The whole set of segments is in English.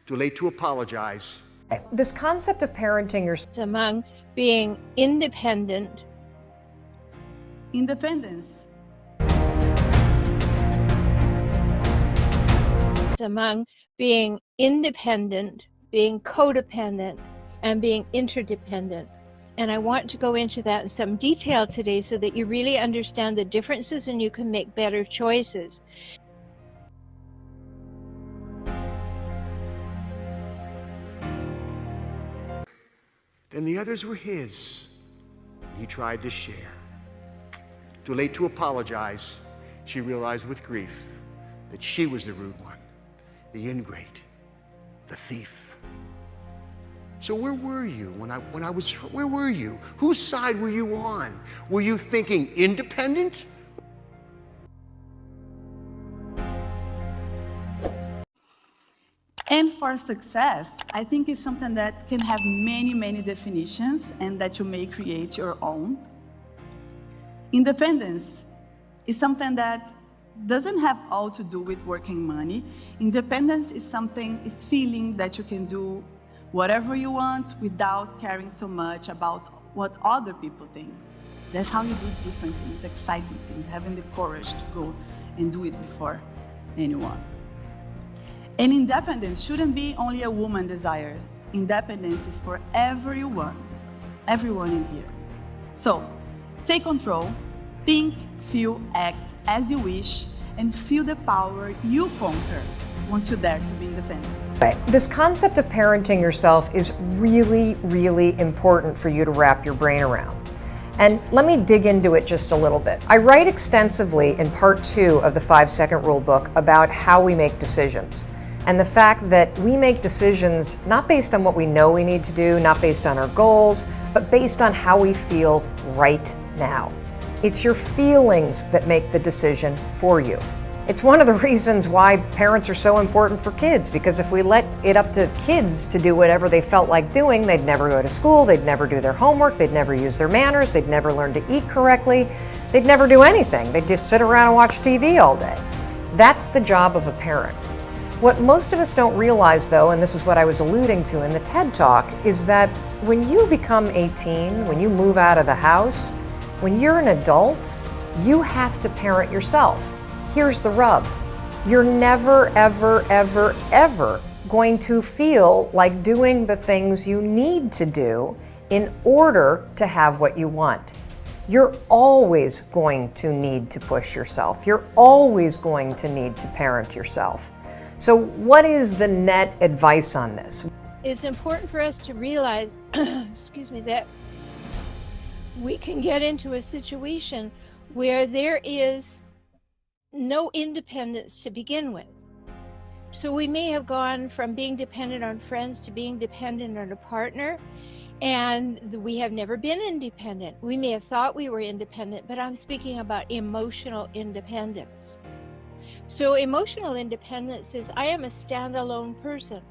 Too late to apologize. This concept of parenting yourself among being independent. Independence. Among being independent, being codependent, and being interdependent. And I want to go into that in some detail today so that you really understand the differences and you can make better choices. Then the others were his. He tried to share. Too late to apologize. She realized with grief that she was the rude one, the ingrate, the thief. So where were you where were you? Whose side were you on? Were you thinking independent? And for success, I think it's something that can have many, many definitions and that you may create your own. Independence is something that doesn't have all to do with working money. Independence is feeling that you can do whatever you want without caring so much about what other people think. That's how you do different things, exciting things, having the courage to go and do it before anyone. And independence shouldn't be only a woman's desire. Independence is for everyone in here. So, take control, think, feel, act as you wish, and feel the power you conquer once you dare to be independent. This concept of parenting yourself is really, really important for you to wrap your brain around. And let me dig into it just a little bit. I write extensively in part 2 of the 5-second rule book about how we make decisions. And the fact that we make decisions not based on what we know we need to do, not based on our goals, but based on how we feel right now. It's your feelings that make the decision for you. It's one of the reasons why parents are so important for kids, because if we let it up to kids to do whatever they felt like doing, they'd never go to school, they'd never do their homework, they'd never use their manners, they'd never learn to eat correctly, they'd never do anything. They'd just sit around and watch TV all day. That's the job of a parent. What most of us don't realize, though, and this is what I was alluding to in the TED Talk, is that when you become 18, when you move out of the house, when you're an adult, you have to parent yourself. Here's the rub. You're never, ever, ever, ever going to feel like doing the things you need to do in order to have what you want. You're always going to need to push yourself. You're always going to need to parent yourself. So what is the net advice on this? It's important for us to realize, that we can get into a situation where there is no independence to begin with. So we may have gone from being dependent on friends to being dependent on a partner, and we have never been independent. We may have thought we were independent, but I'm speaking about emotional independence. So emotional independence is I am a standalone person.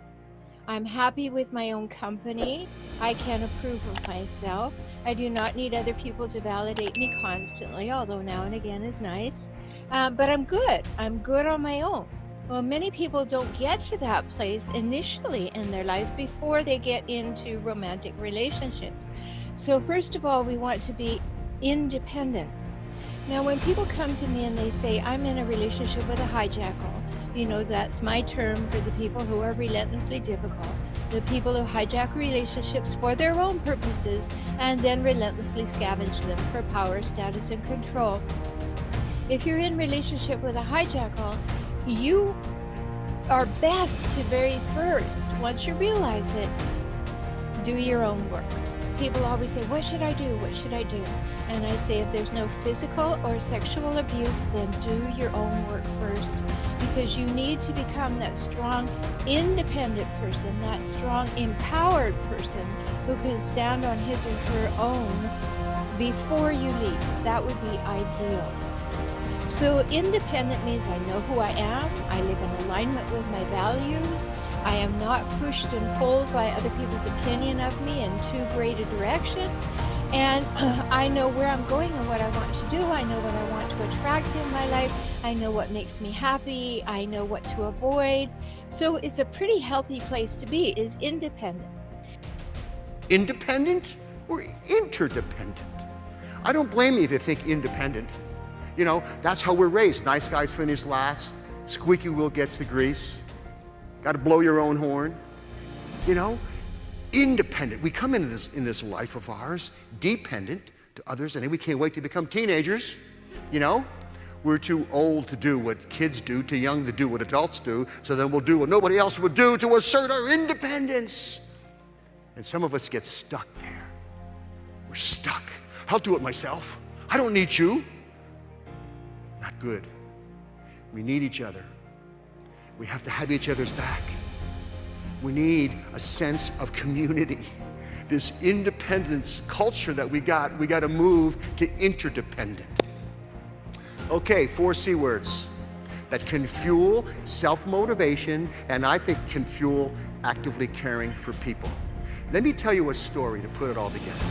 I'm happy with my own company. I can approve of myself. I do not need other people to validate me constantly, although now and again is nice. But I'm good. I'm good on my own. Well, many people don't get to that place initially in their life before they get into romantic relationships. So first of all, we want to be independent. Now, when people come to me and they say, I'm in a relationship with a hijackal, that's my term for the people who are relentlessly difficult, the people who hijack relationships for their own purposes and then relentlessly scavenge them for power, status, and control. If you're in relationship with a hijackal, you are best to very first, once you realize it, do your own work. People always say, what should I do? What should I do? And I say, if there's no physical or sexual abuse, then do your own work first, because you need to become that strong, independent person, that strong, empowered person who can stand on his or her own before you leave. That would be ideal. So independent means I know who I am, I live in alignment with my values, I am not pushed and pulled by other people's opinion of me in too great a direction, and I know where I'm going and what I want to do, I know what I want to attract in my life, I know what makes me happy. I know what to avoid. So it's a pretty healthy place to be, is independent. Independent or interdependent? I don't blame you if you think independent. You know, that's how we're raised. Nice guys finish last, squeaky wheel gets the grease. Got to blow your own horn. You know, independent. We come into this life of ours dependent to others, and then we can't wait to become teenagers. You know, we're too old to do what kids do, too young to do what adults do, so then we'll do what nobody else would do to assert our independence. And some of us get stuck there. We're stuck. I'll do it myself. I don't need you. Not good. We need each other. We have to have each other's back. We need a sense of community. This independence culture that we got to move to interdependent. Okay, 4 C words that can fuel self-motivation and I think can fuel actively caring for people. Let me tell you a story to put it all together.